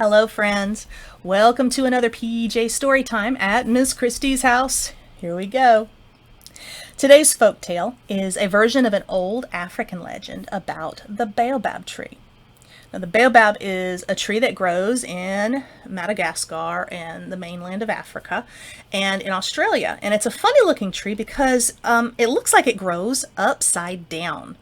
Hello, friends. Welcome to another PJ Storytime at Miss Kristy's house. Here we go. Today's folktale is a version of an old African legend about the baobab tree. Now, the baobab is a tree that grows in Madagascar and the mainland of Africa and in Australia. And it's a funny looking tree because it looks like it grows upside down.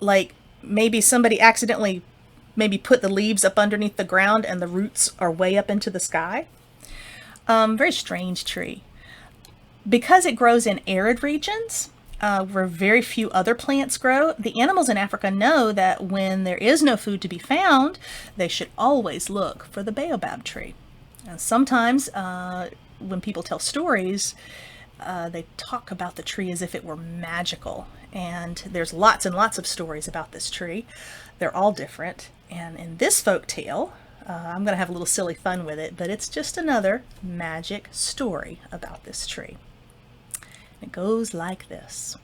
Like maybe somebody accidentally maybe put the leaves up underneath the ground and the roots are way up into the sky. Very strange tree. Because it grows in arid regions, where very few other plants grow, the animals in Africa know that when there is no food to be found, they should always look for the baobab tree. And sometimes when people tell stories, they talk about the tree as if it were magical. And there's lots and lots of stories about this tree. They're all different. And in this folk tale, I'm going to have a little silly fun with it, but it's just another magic story about this tree. It goes like this.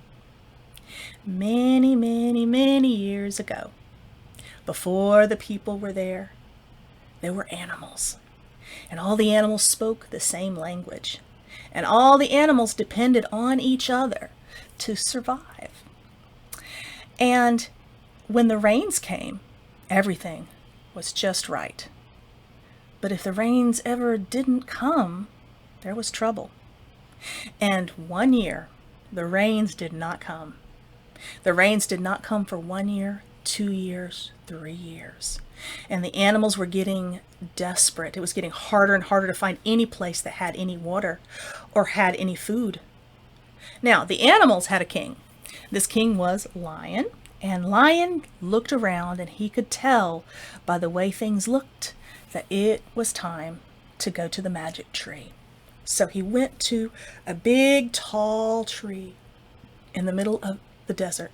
Many, many, many years ago, before the people were there were animals. And all the animals spoke the same language. And all the animals depended on each other to survive. And when the rains came, everything was just right. But if the rains ever didn't come, there was trouble. And one year, the rains did not come. The rains did not come for 1 year, 2 years, 3 years. And the animals were getting desperate. It was getting harder and harder to find any place that had any water or had any food. Now, the animals had a king. This king was Lion. And Lion looked around and he could tell by the way things looked that it was time to go to the magic tree. So he went to a big tall tree in the middle of the desert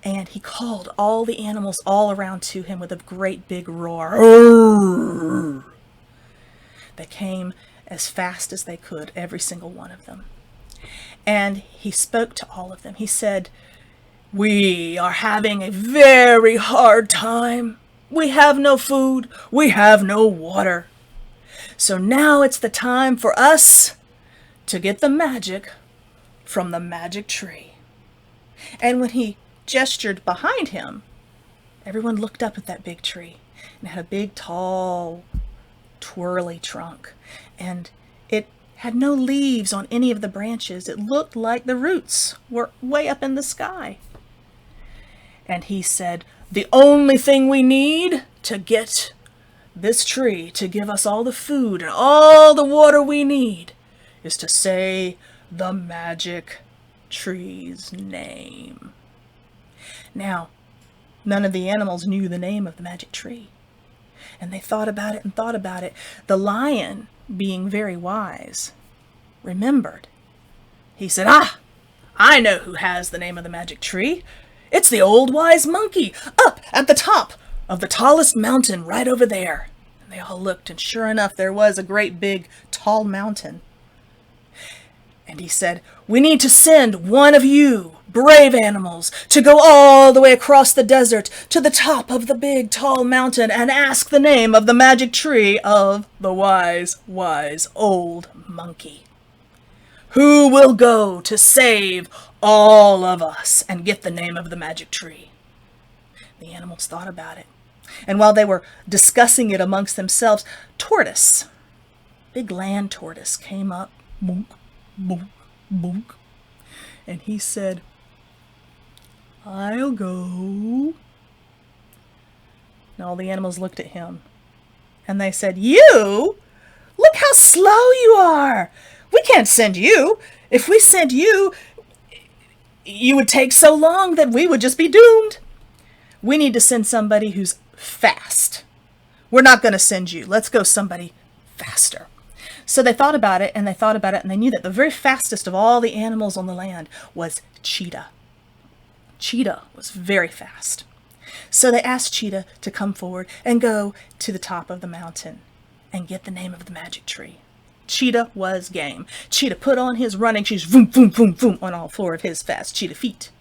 and he called all the animals all around to him with a great big roar. They came as fast as they could, every single one of them. And he spoke to all of them. He said, "We are having a very hard time. We have no food. We have no water. So now it's the time for us to get the magic from the magic tree." And when he gestured behind him, everyone looked up at that big tree. And it had a big, tall, twirly trunk. And it had no leaves on any of the branches. It looked like the roots were way up in the sky. And he said, "The only thing we need to get this tree to give us all the food and all the water we need is to say the magic tree's name." Now, none of the animals knew the name of the magic tree. And they thought about it and thought about it. The lion, being very wise, remembered. He said, I know who has the name of the magic tree. It's the old wise monkey up at the top of the tallest mountain right over there." And they all looked, and sure enough, there was a great big tall mountain. And he said, "We need to send one of you brave animals to go all the way across the desert to the top of the big tall mountain and ask the name of the magic tree of the wise, wise old monkey. Who will go to save all of us and get the name of the magic tree?" The animals thought about it. And while they were discussing it amongst themselves, Tortoise, big land tortoise, came up, boonk, boonk, boonk, and he said, "I'll go." And all the animals looked at him, and they said, "You? Look how slow you are. We can't send you. If we sent you, you would take so long that we would just be doomed. We need to send somebody who's fast. We're not going to send you. Let's go somebody faster." So they thought about it, and they thought about it, and they knew that the very fastest of all the animals on the land was Cheetah. Cheetah was very fast. So they asked Cheetah to come forward and go to the top of the mountain and get the name of the magic tree. Cheetah was game. Cheetah put on his running shoes, vroom, vroom, vroom, vroom, on all four of his fast cheetah feet.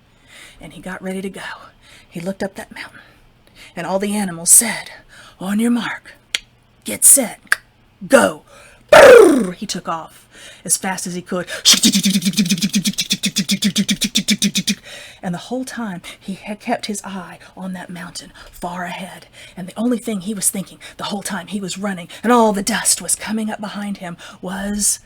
And he got ready to go. He looked up that mountain, and all the animals said, "On your mark, get set, go. Brrr! He took off as fast as he could. And the whole time he had kept his eye on that mountain far ahead. And the only thing he was thinking the whole time he was running and all the dust was coming up behind him was,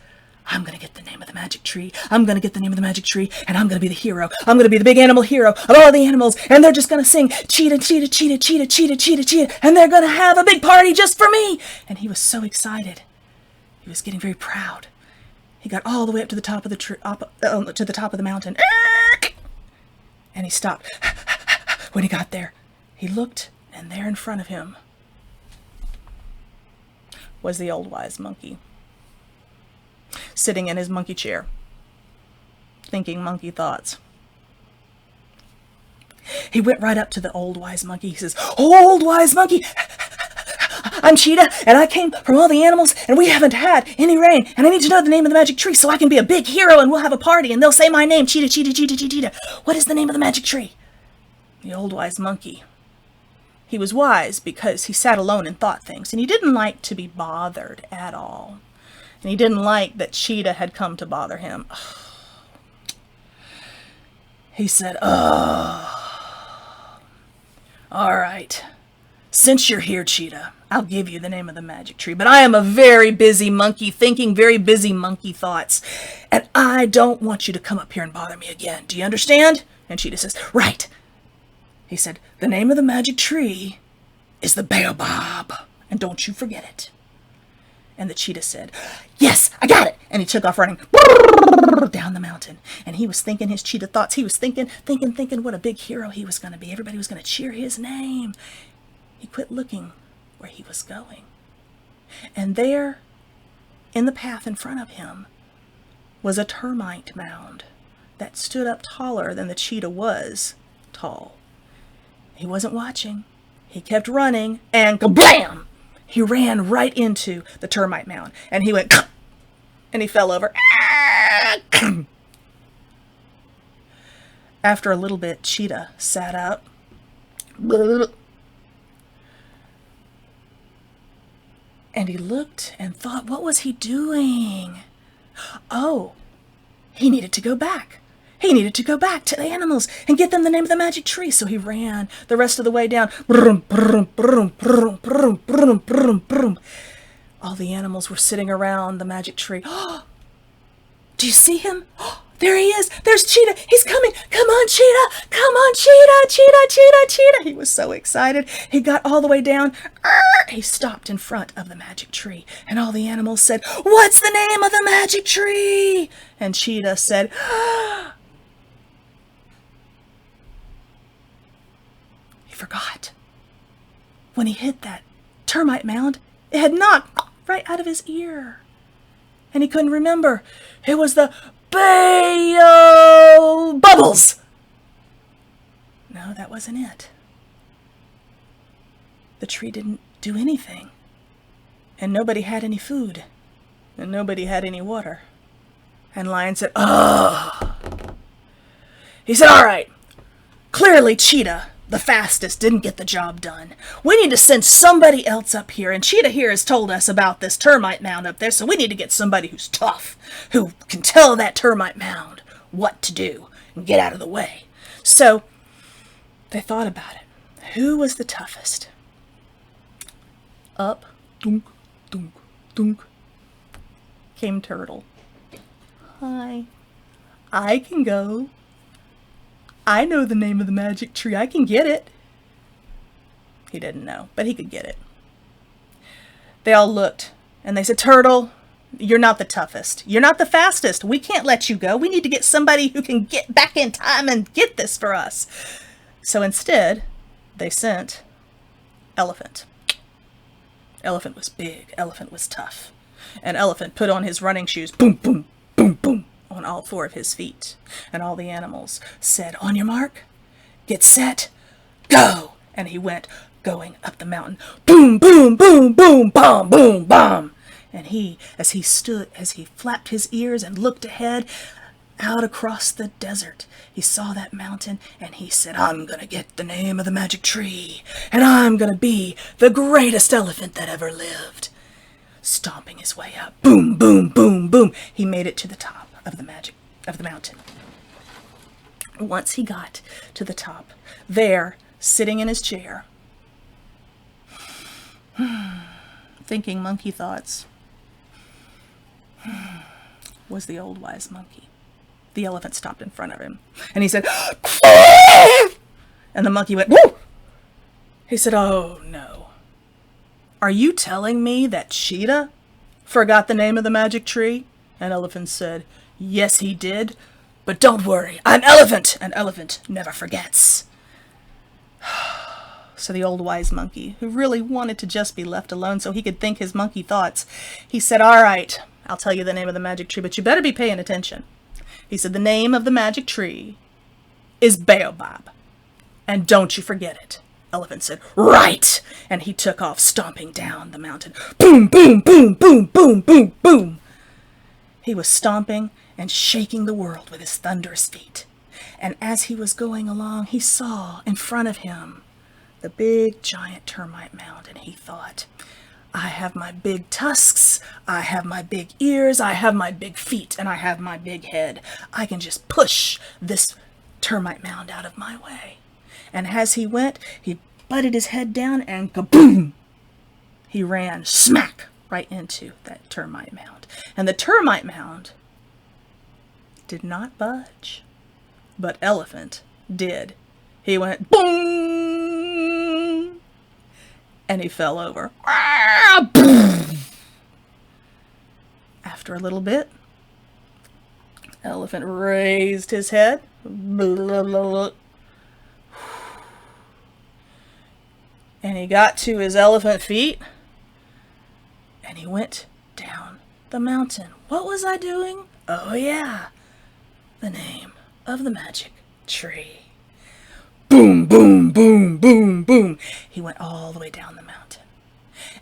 I'm going to get the name of the magic tree. I'm going to get the name of the magic tree, and I'm going to be the hero. I'm going to be the big animal hero of all the animals, and they're just going to sing, cheetah, cheetah, cheetah, cheetah, cheetah, cheetah, cheetah, and they're going to have a big party just for me. And he was so excited. He was getting very proud. He got all the way up to the top of the to the top of the mountain, and he stopped. When he got there, he looked, and there in front of him was the old wise monkey, sitting in his monkey chair, thinking monkey thoughts. He went right up to the old wise monkey. He says, "Old wise monkey, I'm Cheetah, and I came from all the animals, and we haven't had any rain, and I need to know the name of the magic tree so I can be a big hero, and we'll have a party, and they'll say my name, Cheetah, Cheetah, Cheetah, Cheetah, Cheetah. What is the name of the magic tree?" The old wise monkey. He was wise because he sat alone and thought things, and he didn't like to be bothered at all. And he didn't like that Cheetah had come to bother him. He said, "Oh, all right. Since you're here, Cheetah, I'll give you the name of the magic tree. But I am a very busy monkey, thinking very busy monkey thoughts. And I don't want you to come up here and bother me again. Do you understand?" And Cheetah says, "Right." He said, "The name of the magic tree is the Baobab. And don't you forget it." And the cheetah said, "Yes, I got it." And he took off running down the mountain. And he was thinking his cheetah thoughts. He was thinking what a big hero he was going to be. Everybody was going to cheer his name. He quit looking where he was going. And there, in the path in front of him, was a termite mound that stood up taller than the cheetah was tall. He wasn't watching. He kept running, and kablam! He ran right into the termite mound, and he went, and he fell over. After a little bit, Cheetah sat up, and he looked and thought, what was he doing? Oh, he needed to go back. He needed to go back to the animals and get them the name of the magic tree. So he ran the rest of the way down. All the animals were sitting around the magic tree. Oh, do you see him? Oh, there he is. There's Cheetah. He's coming. Come on, Cheetah. Come on, Cheetah. Cheetah, Cheetah, Cheetah. He was so excited. He got all the way down. He stopped in front of the magic tree. And all the animals said, "What's the name of the magic tree?" And Cheetah said, he forgot. When he hit that termite mound, it had knocked right out of his ear. And he couldn't remember. It was the Bubbles. No, that wasn't it. The tree didn't do anything. And nobody had any food. And nobody had any water. And Lion said, "Oh." He said, "All right. Clearly Cheetah, the fastest, didn't get the job done. We need to send somebody else up here. And Cheetah here has told us about this termite mound up there. So we need to get somebody who's tough, who can tell that termite mound what to do and get out of the way." So they thought about it. Who was the toughest? Up, dunk, dunk, dunk, came Turtle. "Hi, I can go. I know the name of the magic tree. I can get it." He didn't know, but he could get it. They all looked, and they said, "Turtle, you're not the toughest. You're not the fastest. We can't let you go. We need to get somebody who can get back in time and get this for us." So instead, they sent Elephant. Elephant was big. Elephant was tough. And Elephant put on his running shoes, boom, boom, boom, boom, on all four of his feet. And all the animals said, "On your mark, get set, go." And he went going up the mountain, boom, boom, boom, boom, bomb, boom, bomb. And as he flapped his ears and looked ahead, out across the desert, he saw that mountain, and he said, "I'm going to get the name of the magic tree, and I'm going to be the greatest elephant that ever lived." stomping his way up. Boom, boom, boom, boom. He made it to the top of the mountain. Once he got to the top, there, sitting in his chair, thinking monkey thoughts, was the old wise monkey. The elephant stopped in front of him, and he said, and the monkey went, woo! He said, oh no. Are you telling me that Cheetah forgot the name of the magic tree? And Elephant said, yes, he did. But don't worry, I'm Elephant, and Elephant never forgets. So the old wise monkey, who really wanted to just be left alone so he could think his monkey thoughts, he said, all right, I'll tell you the name of the magic tree, but you better be paying attention. He said, the name of the magic tree is Baobab, and don't you forget it. Elephant said, right, and he took off stomping down the mountain. Boom, boom, boom, boom, boom, boom, boom. He was stomping and shaking the world with his thunderous feet. And as he was going along, he saw in front of him the big giant termite mound, and he thought, I have my big tusks, I have my big ears, I have my big feet, and I have my big head. I can just push this termite mound out of my way. And as he went, he butted his head down and kaboom! He ran smack right into that termite mound. And the termite mound did not budge, but Elephant did. He went boom! And he fell over. After a little bit, Elephant raised his head. And he got to his elephant feet. And he went down the mountain. What was I doing? Oh yeah, the name of the magic tree. Boom, boom, boom, boom, boom. He went all the way down the mountain.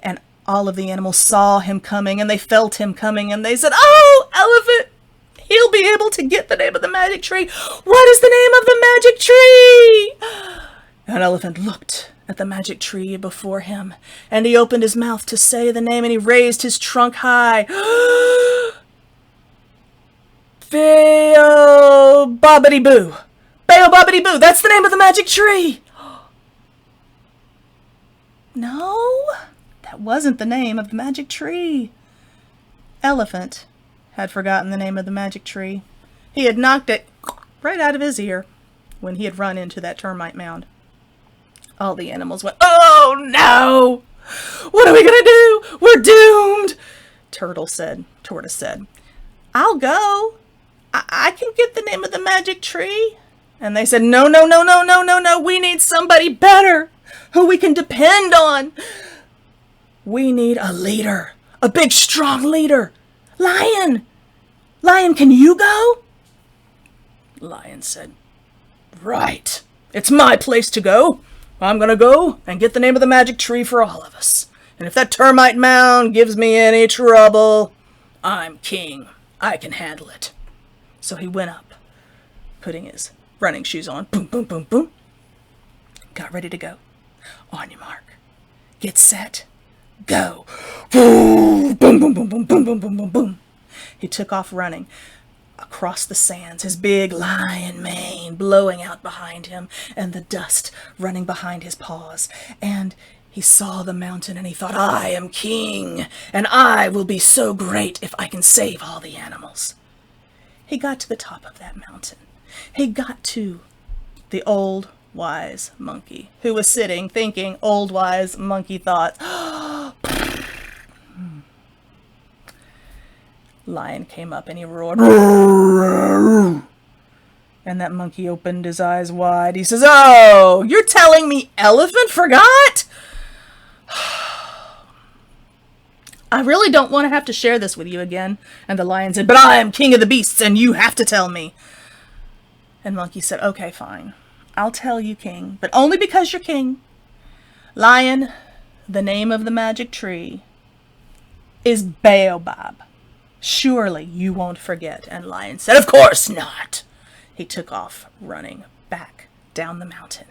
And all of the animals saw him coming, and they felt him coming, and they said, oh, Elephant, he'll be able to get the name of the magic tree. What is the name of the magic tree? And Elephant looked at the magic tree before him, and he opened his mouth to say the name, and he raised his trunk high. Baobab-a-dee-boo. Baobab-a-dee-boo. That's the name of the magic tree. No, that wasn't the name of the magic tree. Elephant had forgotten the name of the magic tree. He had knocked it right out of his ear when he had run into that termite mound. All the animals went, oh no! What are we gonna do? We're doomed! Tortoise said, I'll go. I can get the name of the magic tree. And they said, no, no, no, no, no, no, no. We need somebody better who we can depend on. We need a leader, a big, strong leader. Lion, can you go? Lion said, right, it's my place to go. I'm going to go and get the name of the magic tree for all of us. And if that termite mound gives me any trouble, I'm king. I can handle it. So he went up, putting his running shoes on. Boom, boom, boom, boom. Got ready to go. On your mark. Get set. Go. Boom, boom, boom, boom, boom, boom, boom, boom, boom, boom. He took off running across the sands, his big lion mane blowing out behind him, and the dust running behind his paws. And he saw the mountain, and he thought, I am king, and I will be so great if I can save all the animals. He got to the top of that mountain. He got to the old wise monkey, who was sitting thinking old wise monkey thoughts. Lion came up and he roared. And that monkey opened his eyes wide. He says, oh, you're telling me Elephant forgot? I really don't want to have to share this with you again. And the lion said, but I am king of the beasts and you have to tell me. And Monkey said, okay, fine. I'll tell you, king, but only because you're king. Lion, the name of the magic tree is Baobab. Surely you won't forget. And Lion said, of course not. He took off running back down the mountain.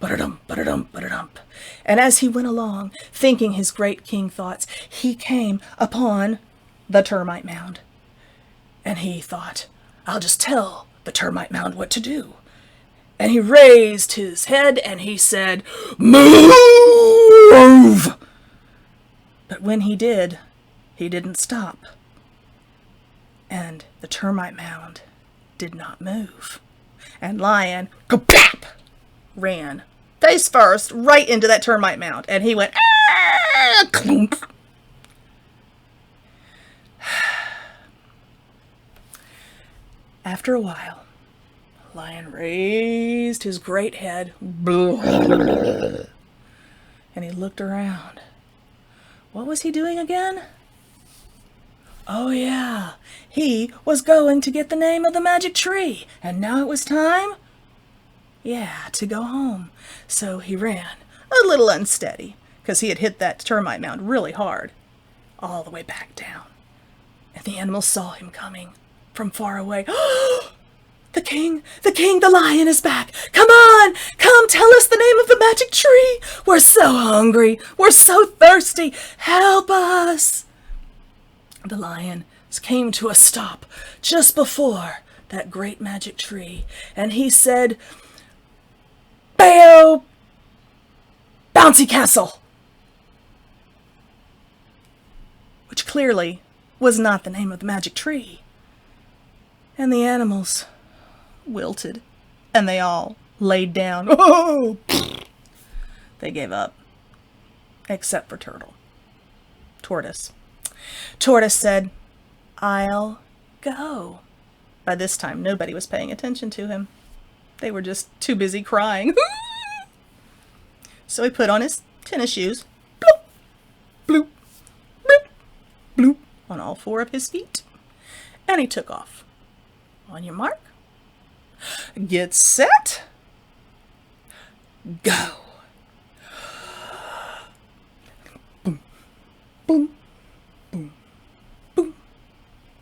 Ba-da-dum, ba-da-dum, ba-da-dum. And as he went along, thinking his great king thoughts, he came upon the termite mound. And he thought, I'll just tell the termite mound what to do. And he raised his head and he said, "Move!" But when he did, he didn't stop. And the termite mound did not move. And Lion, kaplap, ran face first right into that termite mound. And he went, ah, clunk. After a while, Lion raised his great head, and he looked around. What was he doing again? Oh yeah, he was going to get the name of the magic tree, and now it was time, yeah, to go home. So he ran, a little unsteady, because he had hit that termite mound really hard, all the way back down. And the animals saw him coming from far away. The king, the lion is back. Come on, come tell us the name of the magic tree. We're so hungry. We're so thirsty. Help us. The lion came to a stop just before that great magic tree. And he said, Baobab, bouncy castle. Which clearly was not the name of the magic tree. And the animals wilted, and they all laid down. Oh! They gave up, except for Tortoise. Tortoise said, I'll go. By this time, nobody was paying attention to him. They were just too busy crying. So he put on his tennis shoes, bloop, bloop, bloop, bloop, on all four of his feet, and he took off. On your mark, get set, go. Boom, boom, boom, boom,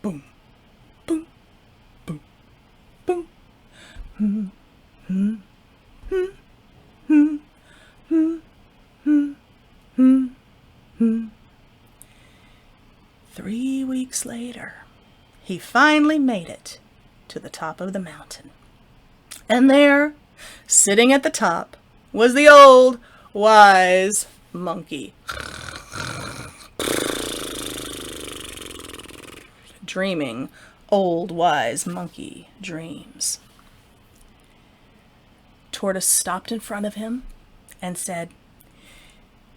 boom, boom, boom, boom. Hmm, hmm, hmm, hmm, hmm, hmm, hmm, hmm. 3 weeks later, he finally made it to the top of the mountain. And there, sitting at the top, was the old, wise monkey. Dreaming old, wise monkey dreams. Tortoise stopped in front of him and said,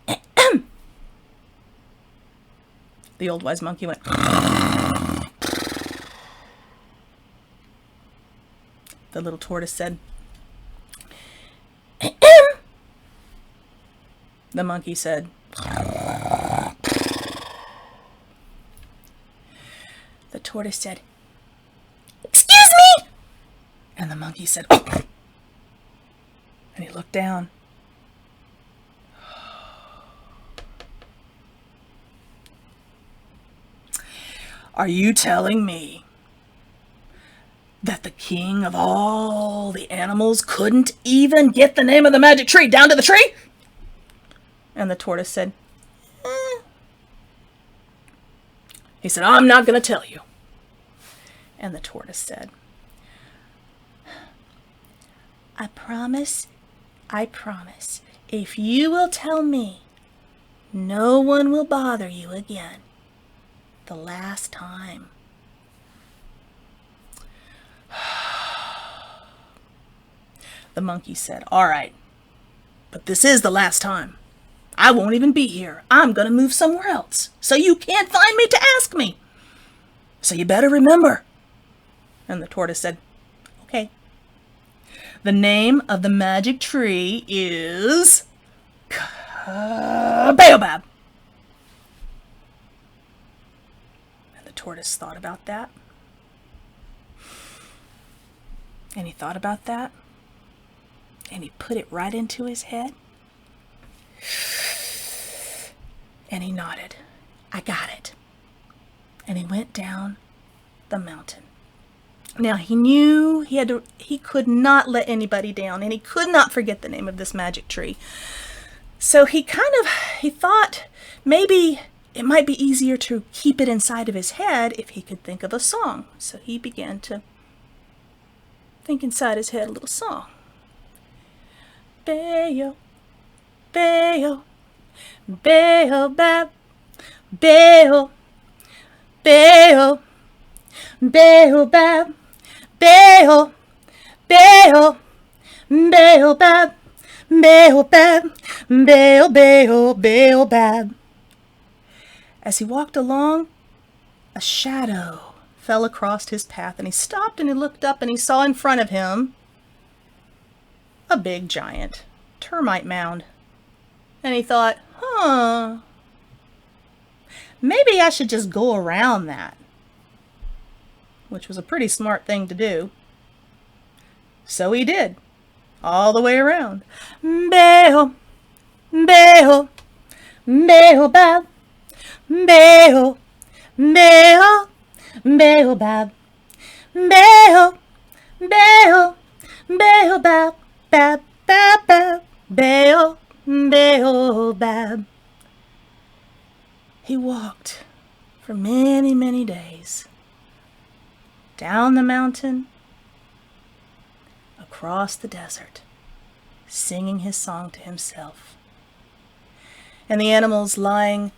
Ahem. The old, wise monkey went, The little tortoise said, Ahem. The monkey said, The tortoise said, Excuse me! And the monkey said, Oh! And he looked down. Are you telling me that the king of all the animals couldn't even get the name of the magic tree down to the tree? And the tortoise said, He said, I'm not going to tell you. And the tortoise said, I promise, if you will tell me, no one will bother you again. The last time. The monkey said, All right, but this is the last time. I won't even be here. I'm going to move somewhere else, so you can't find me to ask me. So you better remember. And the tortoise said, Okay. The name of the magic tree is Baobab. And the tortoise thought about that. And he thought about that. And he put it right into his head. And he nodded. I got it. And he went down the mountain. Now he knew he could not let anybody down, and he could not forget the name of this magic tree. So he thought maybe it might be easier to keep it inside of his head if he could think of a song. So he began to think inside his head a little song. Bayo, bayo, baobab, bayo, bayo, baobab, bayo, bayo, baobab, baobab, bayo, bayo, baobab. As he walked along, a shadow fell across his path, and he stopped and he looked up and he saw in front of him a big giant termite mound. And he thought, maybe I should just go around that, which was a pretty smart thing to do. So he did, all the way around. Beho, beho, baobab, beho, beho, baobab, beho, beho, baobab, bab, bab, bab, beho, baobab. He walked for many, many days, down the mountain, across the desert, singing his song to himself. And the animals lying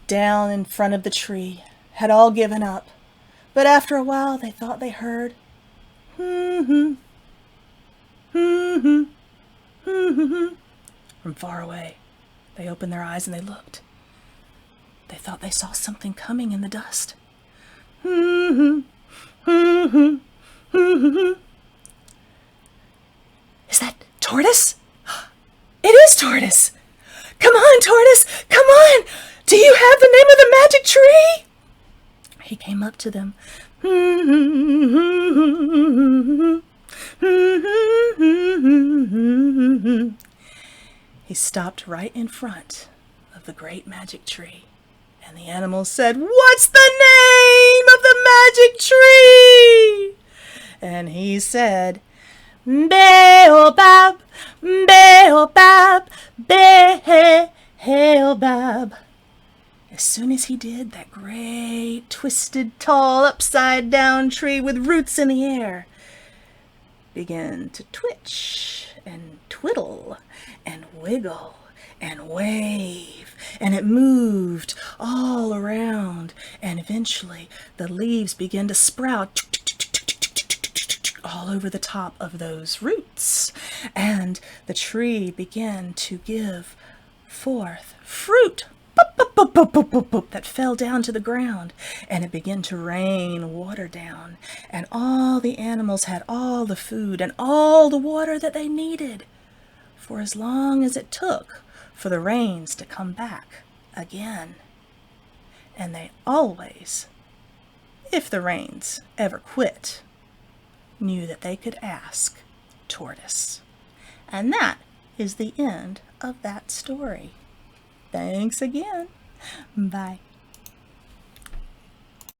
down in front of the tree had all given up, but after a while they thought they heard from far away. They opened their eyes and they looked. They thought they saw something coming in the dust. Is that Tortoise? It is Tortoise! Come on, Tortoise! Come on! Do you have the name of the magic tree? He came up to them. He stopped right in front of the great magic tree. And the animals said, "What's the name of the magic tree?" And he said, Baobab, baobab, baobab. As soon as he did, that great, twisted, tall, upside-down tree with roots in the air began to twitch and twiddle and wiggle and wave, and it moved all around, and eventually the leaves began to sprout all over the top of those roots, and the tree began to give forth fruit that fell down to the ground, and it began to rain water down, and all the animals had all the food and all the water that they needed for as long as it took for the rains to come back again. And they always, if the rains ever quit, knew that they could ask Tortoise. And that is the end of that story. Thanks again. Bye.